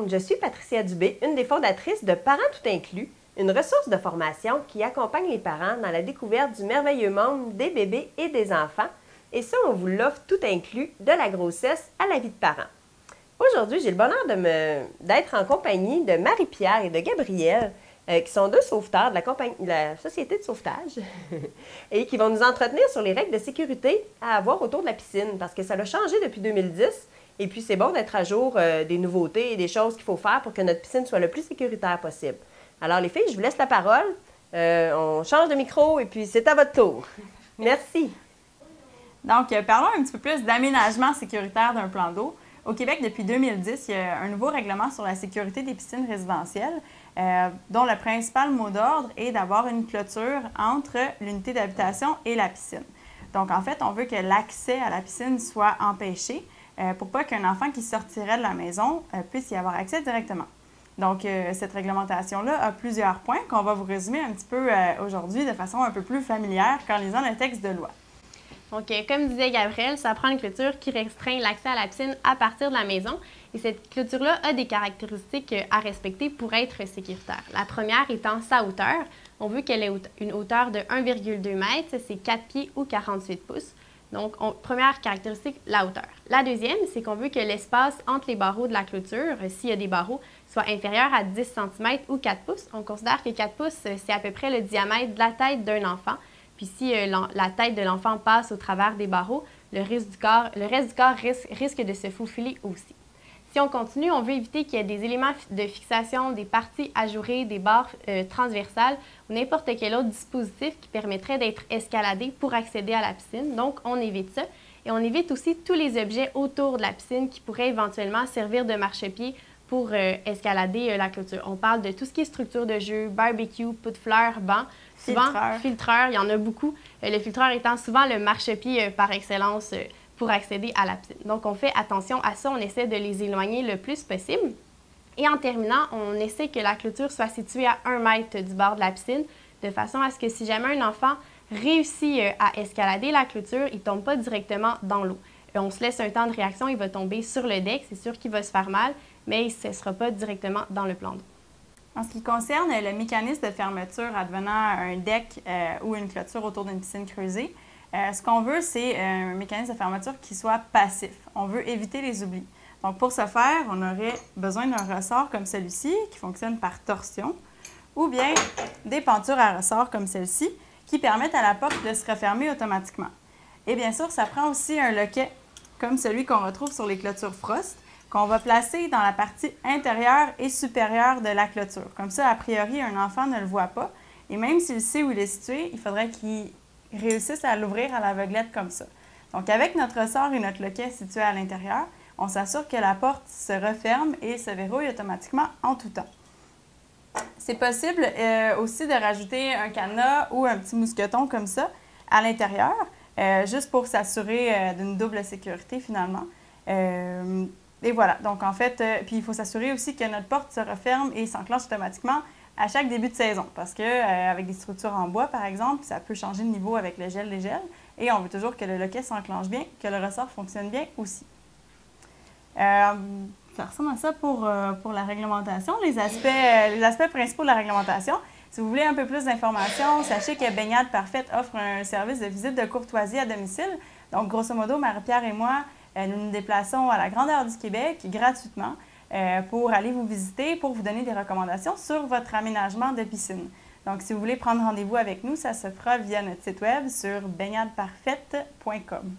monde, je suis Patricia Dubé, une des fondatrices de Parents Tout Inclus, une ressource de formation qui accompagne les parents dans la découverte du merveilleux monde des bébés et des enfants, et ça, on vous l'offre tout inclus, de la grossesse à la vie de parents. Aujourd'hui, j'ai le bonheur d'être en compagnie de Marie-Pierre et de Gabriel, qui sont deux sauveteurs de la Société de sauvetage et qui vont nous entretenir sur les règles de sécurité à avoir autour de la piscine, parce que ça a changé depuis 2010. Et puis, c'est bon d'être à jour des nouveautés et des choses qu'il faut faire pour que notre piscine soit le plus sécuritaire possible. Alors, les filles, je vous laisse la parole. On change de micro et puis c'est à votre tour. Merci. Donc, parlons un petit peu plus d'aménagement sécuritaire d'un plan d'eau. Au Québec, depuis 2010, il y a un nouveau règlement sur la sécurité des piscines résidentielles, dont le principal mot d'ordre est d'avoir une clôture entre l'unité d'habitation et la piscine. Donc, en fait, on veut que l'accès à la piscine soit empêché pour pas qu'un enfant qui sortirait de la maison puisse y avoir accès directement. Donc, cette réglementation-là a plusieurs points qu'on va vous résumer un petit peu aujourd'hui de façon un peu plus familière qu'en lisant le texte de loi. Donc, comme disait Gabriel, ça prend une clôture qui restreint l'accès à la piscine à partir de la maison. Et cette clôture-là a des caractéristiques à respecter pour être sécuritaire. La première étant sa hauteur. On veut qu'elle ait une hauteur de 1,2 m, c'est 4 pieds ou 48 pouces. Donc, première caractéristique, la hauteur. La deuxième, c'est qu'on veut que l'espace entre les barreaux de la clôture, s'il y a des barreaux, soit inférieur à 10 cm ou 4 pouces. On considère que 4 pouces, c'est à peu près le diamètre de la tête d'un enfant. Puis si la tête de l'enfant passe au travers des barreaux, le reste du corps risque de se faufiler aussi. Si on continue, on veut éviter qu'il y ait des éléments de fixation, des parties ajourées, des barres transversales ou n'importe quel autre dispositif qui permettrait d'être escaladé pour accéder à la piscine. Donc, on évite ça. Et on évite aussi tous les objets autour de la piscine qui pourraient éventuellement servir de marchepied pour escalader la clôture. On parle de tout ce qui est structure de jeu, barbecue, pot de fleurs, banc. Souvent, filtreur, il y en a beaucoup. Le filtreur étant souvent le marchepied par excellence pour accéder à la piscine. Donc, on fait attention à ça, on essaie de les éloigner le plus possible. Et en terminant, on essaie que la clôture soit située à 1 mètre du bord de la piscine, de façon à ce que si jamais un enfant réussit à escalader la clôture, il ne tombe pas directement dans l'eau. On se laisse un temps de réaction, il va tomber sur le deck, c'est sûr qu'il va se faire mal, mais il ne sera pas directement dans le plan d'eau. En ce qui concerne le mécanisme de fermeture advenant un deck ou une clôture autour d'une piscine creusée, ce qu'on veut, c'est un mécanisme de fermeture qui soit passif. On veut éviter les oublis. Donc, pour ce faire, on aurait besoin d'un ressort comme celui-ci, qui fonctionne par torsion, ou bien des pentures à ressort comme celle-ci, qui permettent à la porte de se refermer automatiquement. Et bien sûr, ça prend aussi un loquet, comme celui qu'on retrouve sur les clôtures Frost, qu'on va placer dans la partie intérieure et supérieure de la clôture. Comme ça, a priori, un enfant ne le voit pas. Et même s'il sait où il est situé, il faudrait qu'il réussisse à l'ouvrir à l'aveuglette comme ça. Donc, avec notre ressort et notre loquet situés à l'intérieur, on s'assure que la porte se referme et se verrouille automatiquement en tout temps. C'est possible aussi de rajouter un cadenas ou un petit mousqueton comme ça à l'intérieur, juste pour s'assurer d'une double sécurité finalement. Et voilà, donc en fait, puis il faut s'assurer aussi que notre porte se referme et s'enclenche automatiquement à chaque début de saison. Parce qu'avec des structures en bois, par exemple, ça peut changer de niveau avec le gel des gels. Et on veut toujours que le loquet s'enclenche bien, que le ressort fonctionne bien aussi. Ça ressemble à ça pour la réglementation, les aspects principaux de la réglementation. Si vous voulez un peu plus d'informations, sachez que Baignade Parfaite offre un service de visite de courtoisie à domicile. Donc, grosso modo, Marie-Pierre et moi, nous nous déplaçons à la grandeur du Québec gratuitement pour aller vous visiter, pour vous donner des recommandations sur votre aménagement de piscine. Donc, si vous voulez prendre rendez-vous avec nous, ça se fera via notre site web sur baignadeparfaite.com.